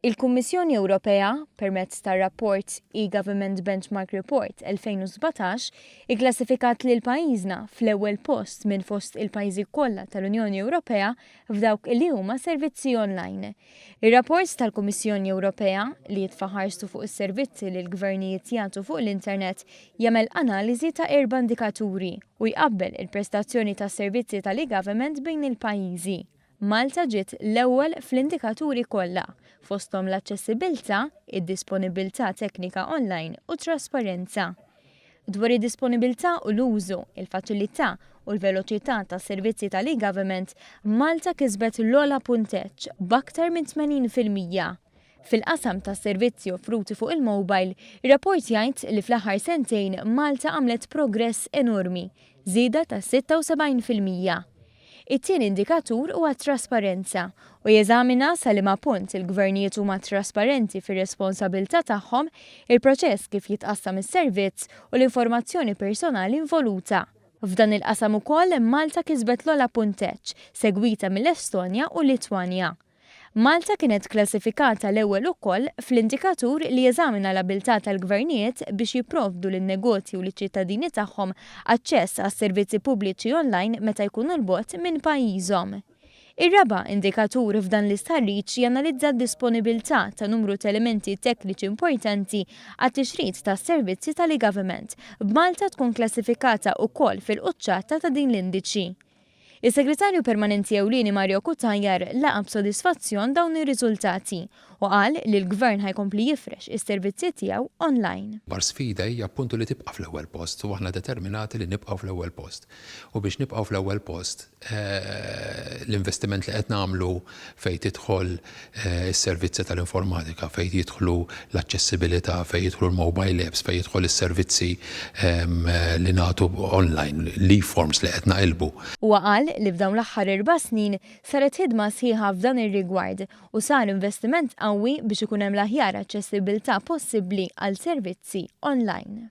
Il-Kummissjoni Ewropea, permezz tar-rapport eGovernment Benchmark Report 2017, ikklassifikat lil pajjiżna fl-ewwel post minn fost il-pajjiżi kollha tal-Unjoni Ewropea f'dawk li huma servizzi online. Ir-rapport tal-Kummissjoni Ewropea li jitfaħarstu fuq is-servizzi li l-gvernijiet jagħtu fuq l-internet jagħmel analiżi ta' 4 indikaturi u jqabbel il-prestazzjoni tas servizzi tal-eGovernment bejn il-pajjiżi. Malta ġiet l-ewwel fl-indikaturi kollha, fosthom l-aċċessibilità, id-disponibilità teknika online u trasparenza. Dwar id-disponibilità u l-użu, il-faċilità u l-veloċità tas servizzi tal-eGovernment, Malta kisbet l-ogħla punteġġ b'aktar minn 80%. Fil-qasam tas servizzi offruti fuq il-mobile, ir-rapport jgħid li fl-aħħar sentejn Malta għamlet progress enormi, żieda ta' 76%. It-tieni indikatur huwa trasparenza u jeżamina sa liema punt il-gvernijiet huma trasparenti fir-responsabilità tagħhom, il-proċess kif jitqassam is-servizz u l-informazzjoni personali involuta. F'dan il-qasam ukoll Malta kisbet l-ogħla punteġġ, segwita mill-Estonja u Litwanja. Malta kienet klassifikata l-ewwel ukoll fl-indikatur li jeżamina l-abilità tal-gvernijiet biex jipprovdu lin-negozji u liċ-ċittadini tagħhom aċċess għas-servizzi pubbliċi online meta jkunu l-bogħod minn pajjiżhom. Ir-raba' indikatur f'dan l-istħarriġ janalizza d-disponibilità ta' numru ta' elementi tekniċi importanti għat-tixrid tas-servizzi tal-eGovernment b'Malta tkun klassifikata wkoll fil-quċċata ta' din l-indiċi. Is-Segretarju Permanenti Ewlieni Mario Kutajjar laqa b'sodisfazzjon dawn ir-riżultati u qal li l-Gvern ħajkompli jifrex is-servizzi tiegħu online. Bar sfida hija appuntu li tibqa' fl-ewwel post u aħna determinati li nibqgħu fl-ewwel post. U biex nibqgħu fl-ewwel post, l-investiment li qed nagħmlu fejn tidħol is-servizzi tal-informatika, fejn jidħlu l-aċċessibilità, fejn jidħlu l-mobile apps, fejn jidħol is-servizzi li nagħtu online, l-e-forms li qed naqilbu. Huwa qal li f'dawn l-aħħar 4 snin saret ħidma sħiħa f'dan ir-rigward u sar investiment qawwi biex ikun hemm l-aħjar aċċessibilità possibbli għal servizzi online.